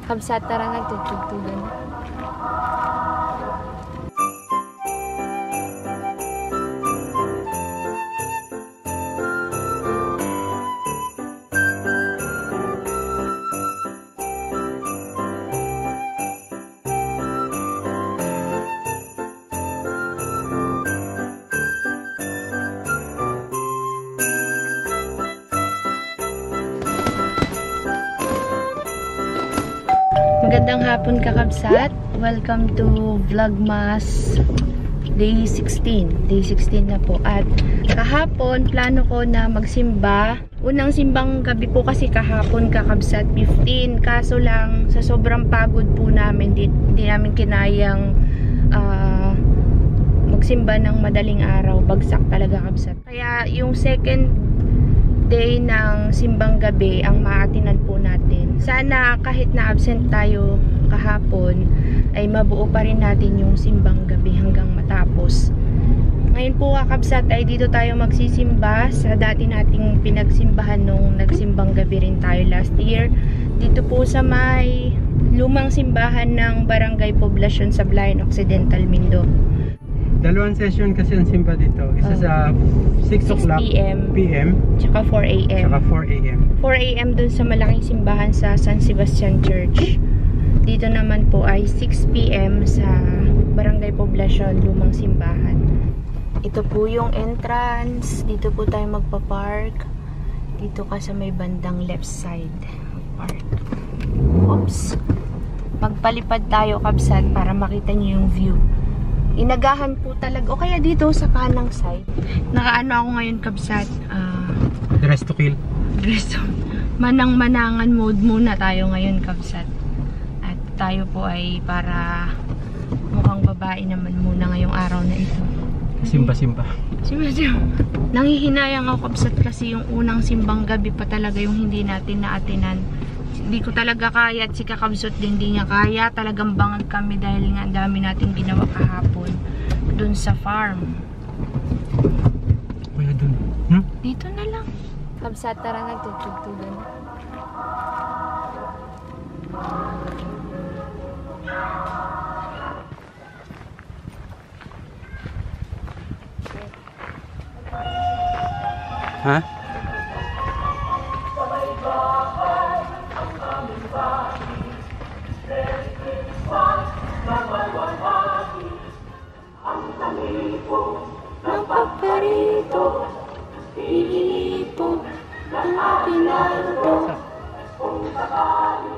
Kabsat, tara nagtutugtugan. Magandang hapon kakabsat. Welcome to Vlogmas Day 16. Day 16 na po. At kahapon, plano ko na magsimba. Unang simbang gabi po kasi kahapon kakabsat 15. Kaso lang, sa sobrang pagod po namin, di namin kinayang magsimba ng madaling araw. Bagsak talaga kabsat. Kaya yung second day ng simbang gabi ang maatinan po natin. Sana kahit na absent tayo kahapon ay mabuo pa rin natin yung simbang gabi hanggang matapos. Ngayon po kakabsat ay dito tayo magsisimba sa dati nating pinagsimbahan nung nagsimbang gabi rin tayo last year. Dito po sa may lumang simbahan ng Barangay Poblacion sa Sablayan Occidental, Mindoro. Dalawang session kasi ang simba dito. Isa sa 6 o'clock PM tsaka 4 AM. Tsaka 4 AM. 4 AM dun sa malaking simbahan sa San Sebastian Church. Dito naman po ay 6 PM sa Barangay Poblacion, lumang simbahan. Ito po yung entrance. Dito po tayo magpa-park. Dito ka sa may bandang left side. Park. Oops. Magpalipad tayo kabsat para makita niyo yung view. Inagahan po talaga. O kaya dito sa kanang side. Nakaano ako ngayon kabsat. Dress to kill. Dress to manang-manangan mode muna tayo ngayon kabsat. At tayo po ay para mukhang babae naman muna ngayong araw na ito. Simba-simba. Simba-simba. Nangihinayang ako kabsat kasi yung unang simbang gabi pa talaga yung hindi natin naatinan. Hindi ko talaga kaya at si kakabsot din hindi niya kaya. Talagang bangag kami dahil nga ang dami natin ginawa kahapon dun sa farm. Kuya dun. Dito na lang. Kabsat, tara nagtutugtugan. Ha? Ang paparito, ilipo, ang pinaldo. Kung sakali.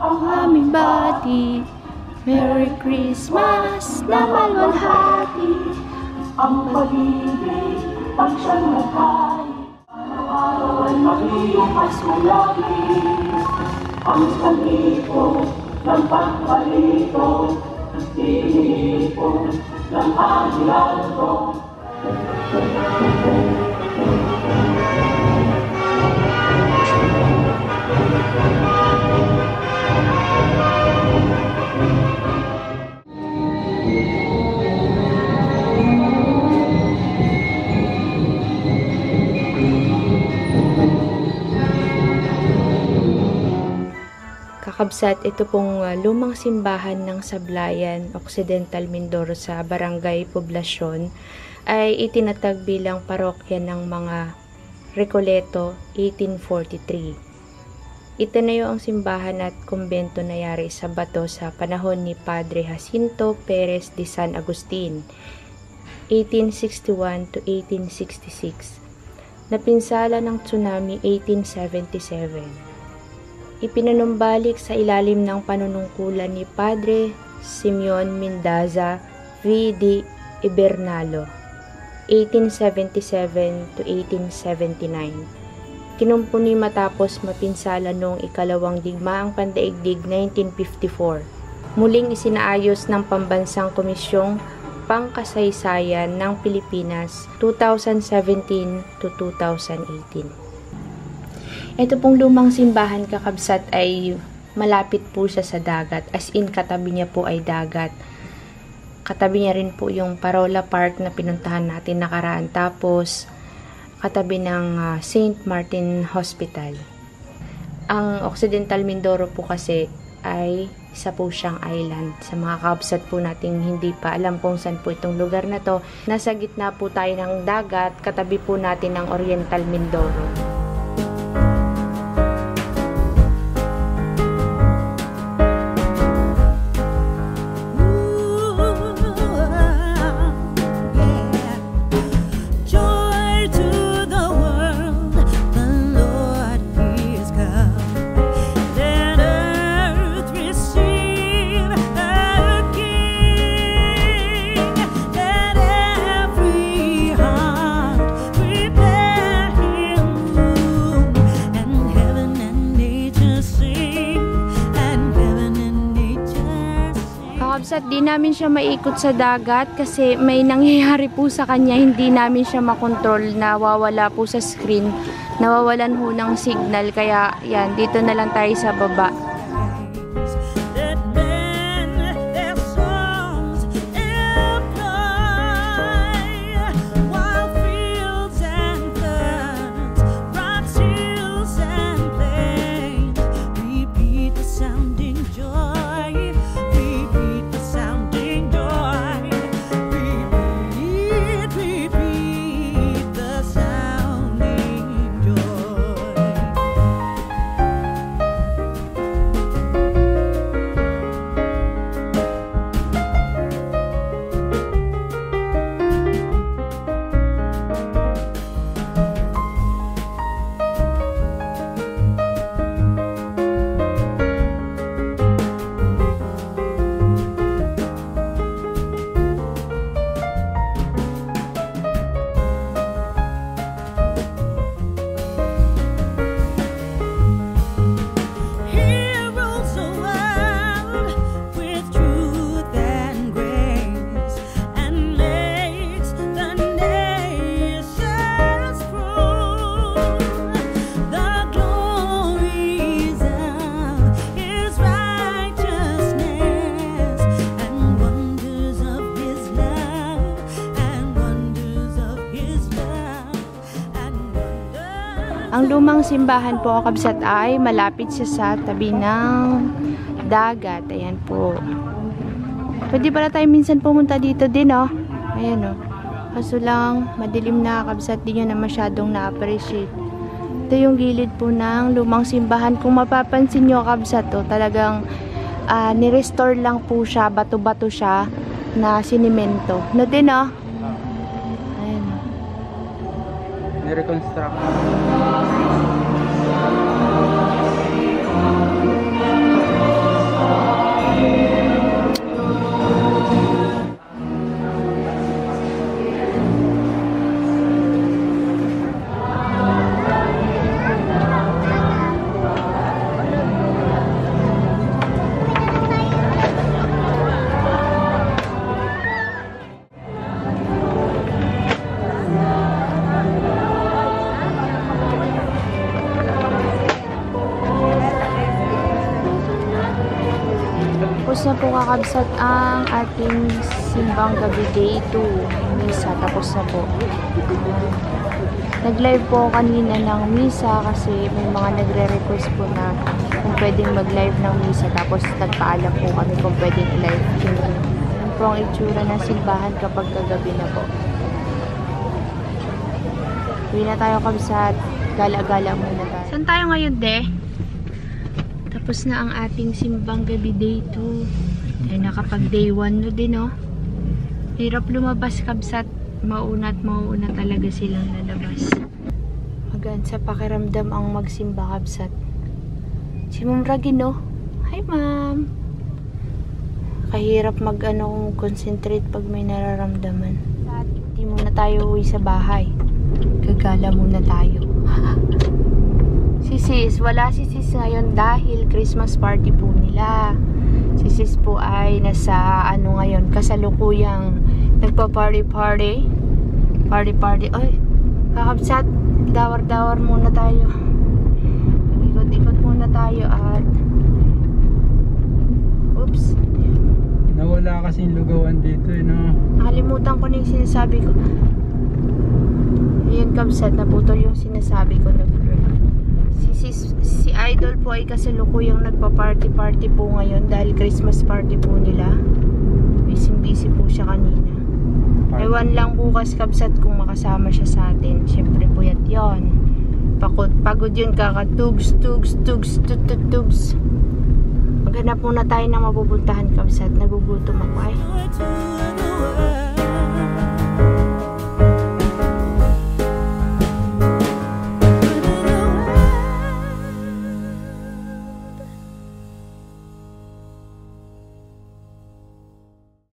Ang aming bati, Merry Christmas na malwalhati. Ang pag-ibig, pag siyang naghay, araw-araw ay maglipas mo lagi. Ang salito ng pagpalito, tinipo ng anilado. Kakabsat, ito pong lumang simbahan ng Sablayan, Occidental, Mindoro sa Barangay Poblacion ay itinatag bilang parokya ng mga Recoleto 1843. Itinayo ang simbahan at kumbento na yari sa bato sa panahon ni Padre Jacinto Perez de San Agustin, 1861 to 1866. Napinsala ng tsunami 1877. Ipinanumbalik sa ilalim ng panunungkulan ni Padre Simeon Mendaza V. de Ibernalo, 1877 to 1879. Kinumpuni matapos mapinsala noong ikalawang digmaang pandaigdig 1954. Muling isinaayos ng Pambansang Komisyong Pangkasaysayan ng Pilipinas 2017 to 2018. Ito pong lumang simbahan kakabsat ay malapit po siya sa dagat, as in katabi niya po ay dagat. Katabi niya rin po yung Parola Park na pinuntahan natin nakaraan. Tapos, katabi ng St. Martin Hospital. Ang Occidental Mindoro po kasi ay isa po siyang island. Sa mga kabsat po nating hindi pa alam kung saan po itong lugar na to, nasa gitna po tayo ng dagat, katabi po natin ng Oriental Mindoro. At di namin siya maikot sa dagat kasi may nangyayari po sa kanya, hindi namin siya makontrol, nawawala po sa screen, nawawalan ho ng signal, kaya yan, dito na lang tayo sa baba. Ang lumang simbahan po, kabsat, ay malapit siya sa tabi ng dagat. Ayan po. Pwede pala tayo minsan pumunta dito din, oh. Ayan, oh. Kaso lang, madilim na, kabsat, di nyo na masyadong na-appreciate. Ito yung gilid po ng lumang simbahan. Kung mapapansin nyo, kabsat, oh, talagang ni-restore lang po siya, bato-bato siya na sinimento. No din, oh. Ayan, oh. Ni-reconstruct. Tapos na po, kakabsat, ang ating simbang gabi day 2. Misa, tapos na po. Nag-live po kanina ng misa kasi may mga nagre-request po na kung pwedeng mag-live ng misa. Tapos nagpaalam po kami kung pwedeng i-live. Yan po ang itsura ng simbahan kapag kagabi na po. Uwi na tayo, kabsat. Gala-gala muna tayo. Saan tayo ngayon, de? Tapos na ang ating simbang gabi day 2. Ay nakapag day 1 no din, oh. Hirap lumabas, kabsat. Mauna at mauuna talaga silang lalabas. Magaan sa pakiramdam ang magsimba, kabsat. Si Ma'am Ragin, oh. Hi, Ma'am. Kahirap concentrate pag may nararamdaman. At hindi muna tayo uwi sa bahay. Gagala muna tayo. Si Sis, wala si Sis ngayon dahil Christmas party po nila. Si Sis po ay nasa ngayon, kasalukuyang nagpa-party. Ay, kakabsat, dawar-dawar muna tayo. Ikot-ikot muna tayo at oops. Nawala kasing lugawan dito eh, no? Nakalimutan ko na yung sinasabi ko. Ayan kabsat, naputol yung sinasabi ko na si Idol po ay kasalukuyang nagpa-party po ngayon dahil Christmas party po nila. Busy po siya kanina. Ewan lang bukas kabsat kung makasama siya sa atin. Siyempre po yon. Pagod yun, kakatugs. Maghanap muna tayo ng mapupuntahan kabsat. Nagugutom ako ay.